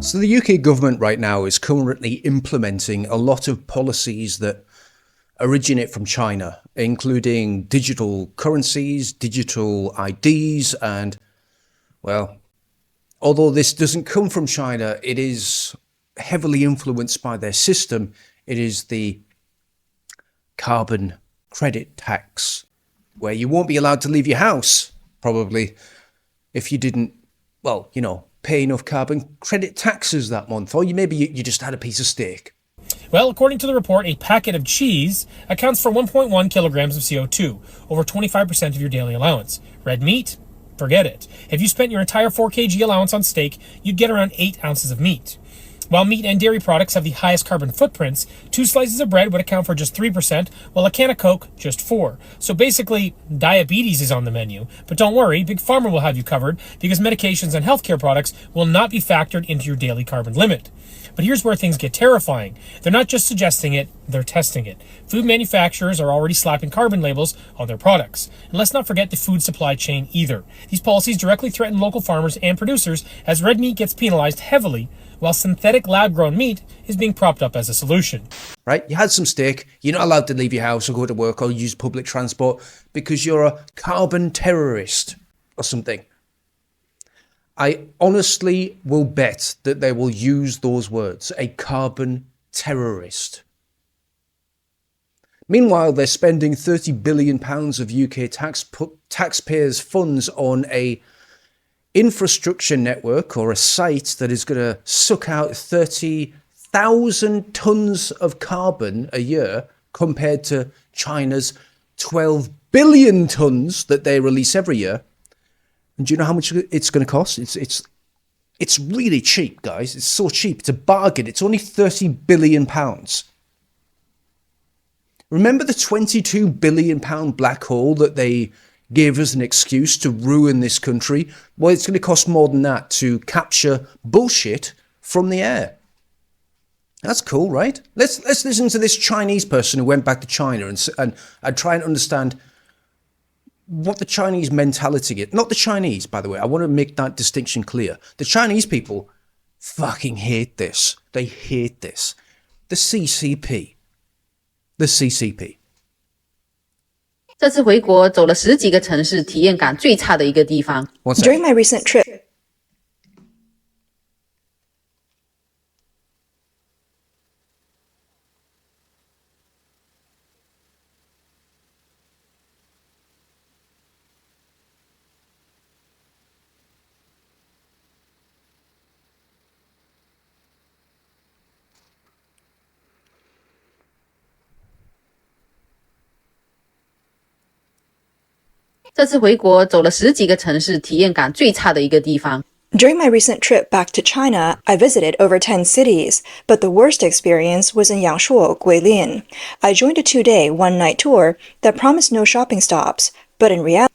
So the UK government right now is currently implementing a lot of policies that originate from China, including digital currencies, digital IDs, and, well, although this doesn't come from China, it is heavily influenced by their system. It is the carbon credit tax, where you won't be allowed to leave your house, probably, if you didn't, well, you know, pay enough carbon credit taxes that month, or maybe you just had a piece of steak. Well, according to the report, a packet of cheese accounts for 1.1 kilograms of CO2, over 25% of your daily allowance. Red meat? Forget it. If you spent your entire 4 kg allowance on steak, you'd get around 8 ounces of meat. While meat and dairy products have the highest carbon footprints, 2 slices of bread would account for just 3%, while a can of Coke just 4%. So basically, diabetes is on the menu. But don't worry, Big Pharma will have you covered, because medications and healthcare products will not be factored into your daily carbon limit. But here's where things get terrifying. They're not just suggesting it, they're testing it. Food manufacturers are already slapping carbon labels on their products. And let's not forget the food supply chain either. These policies directly threaten local farmers and producers, as red meat gets penalized heavily, while synthetic lab-grown meat is being propped up as a solution. Right? You had some steak, you're not allowed to leave your house or go to work or use public transport because you're a carbon terrorist or something. I honestly will bet that they will use those words, a carbon terrorist. Meanwhile, they're spending £30 billion of UK taxpayers' funds on a infrastructure network or a site that is going to suck out 30,000 tons of carbon a year compared to China's 12 billion tons that they release every year. And do you know how much it's going to cost? It's really cheap, guys. It's so cheap. It's a bargain. It's only £30 billion. Remember the £22 billion black hole that they gave us an excuse to ruin this country? Well, it's going to cost more than that to capture bullshit from the air. That's cool, right? Let's listen to this Chinese person who went back to China and try and understand what the Chinese mentality is. Not the Chinese, by the way. I want to make that distinction clear. The Chinese people fucking hate this. They hate this. The CCP. The CCP. 这次回国走了10几个城市，体验感最差的一个地方。During my recent trip, During my recent trip back to China, I visited over 10 cities, but the worst experience was in Yangshuo, Guilin. I joined a 2-day, 1-night tour that promised no shopping stops, but in reality,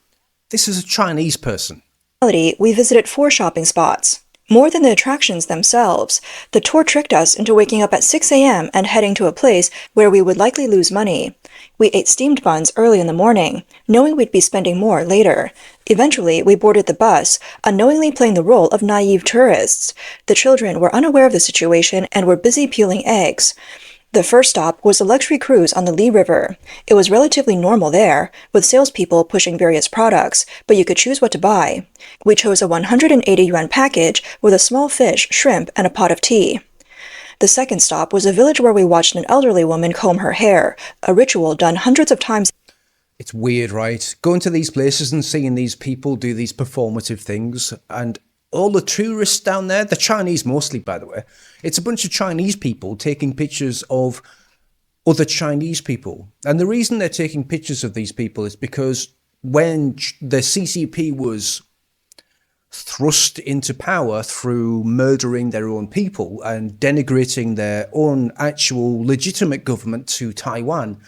this is a Chinese person. We visited 4 shopping spots. More than the attractions themselves, the tour tricked us into waking up at 6 a.m. and heading to a place where we would likely lose money. We ate steamed buns early in the morning, knowing we'd be spending more later. Eventually, we boarded the bus, unknowingly playing the role of naive tourists. The children were unaware of the situation and were busy peeling eggs. The first stop was a luxury cruise on the Li River. It was relatively normal there, with salespeople pushing various products, but you could choose what to buy. We chose a 180 yuan package with a small fish, shrimp, and a pot of tea. The second stop was a village where we watched an elderly woman comb her hair, a ritual done hundreds of times. It's weird, right? Going to these places and seeing these people do these performative things, and all the tourists down there, the Chinese mostly, by the way, it's a bunch of Chinese people taking pictures of other Chinese people. And the reason they're taking pictures of these people is because when the CCP was thrust into power through murdering their own people and denigrating their own actual legitimate government to Taiwan,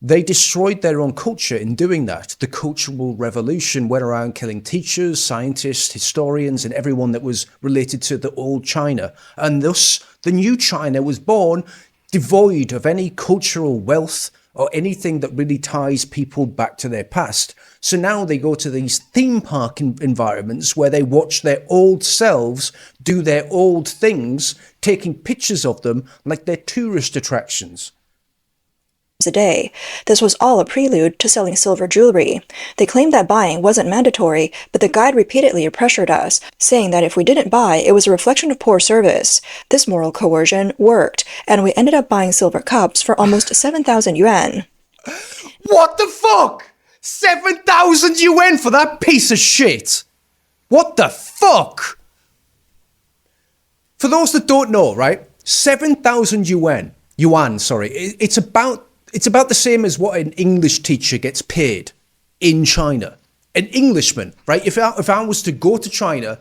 they destroyed their own culture in doing that. The Cultural Revolution went around killing teachers, scientists, historians, and everyone that was related to the old China. And thus, the new China was born devoid of any cultural wealth, or anything that really ties people back to their past. So now they go to these theme park environments where they watch their old selves do their old things, taking pictures of them like they're tourist attractions. A day. This was all a prelude to selling silver jewelry. They claimed that buying wasn't mandatory, but the guide repeatedly pressured us, saying that if we didn't buy, it was a reflection of poor service. This moral coercion worked, and we ended up buying silver cups for almost 7,000 yuan. What the fuck? 7,000 yuan for that piece of shit? What the fuck? For those that don't know, right? 7,000 yuan, it's about the same as what an English teacher gets paid in China. An Englishman, right? If I was to go to China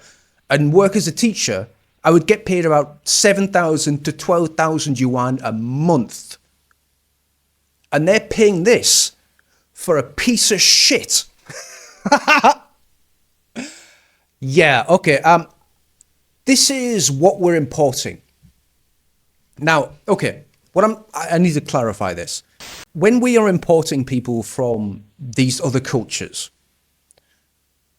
and work as a teacher, I would get paid about 7,000 to 12,000 yuan a month. And they're paying this for a piece of shit. Yeah, okay. This is what we're importing. Now, okay, I need to clarify this. When we are importing people from these other cultures,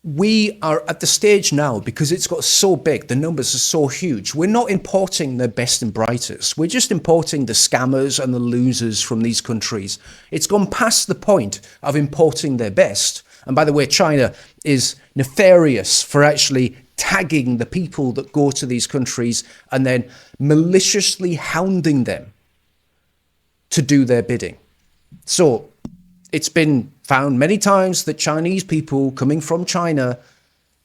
we are at the stage now, because it's got so big, the numbers are so huge, we're not importing the best and brightest. We're just importing the scammers and the losers from these countries. It's gone past the point of importing their best. And by the way, China is nefarious for actually tagging the people that go to these countries and then maliciously hounding them to do their bidding. So it's been found many times that Chinese people coming from China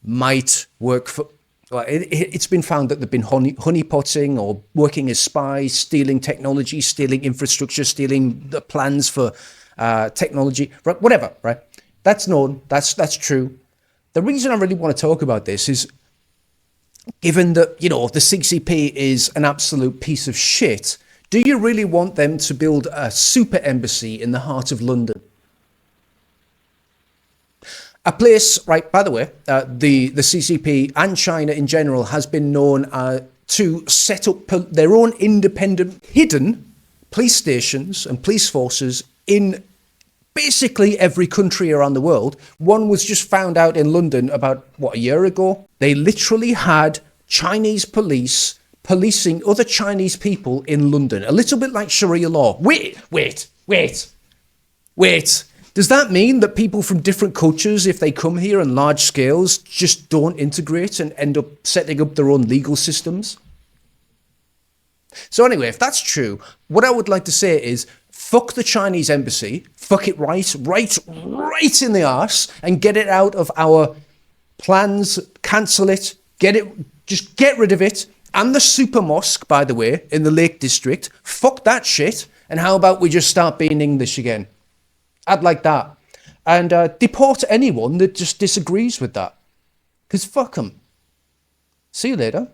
might work for, well, it's been found that they've been honeypotting or working as spies, stealing technology, stealing infrastructure, stealing the plans for technology, right? Whatever, right? That's known, that's true. The reason I really want to talk about this is, given that, the CCP is an absolute piece of shit, do you really want them to build a super embassy in the heart of London? A place, right, by the way, the CCP and China in general has been known to set up their own independent, hidden police stations and police forces in basically every country around the world. One was just found out in London about, a year ago? They literally had Chinese police policing other Chinese people in London. A little bit like Sharia law. Wait. Does that mean that people from different cultures, if they come here in large scales, just don't integrate and end up setting up their own legal systems? So anyway, if that's true, what I would like to say is, fuck the Chinese embassy, fuck it right in the arse, and get it out of our plans, cancel it, just get rid of it. And the super mosque, by the way, in the Lake District, fuck that shit, and how about we just start being English again? I'd like that. And deport anyone that just disagrees with that. Because fuck them. See you later.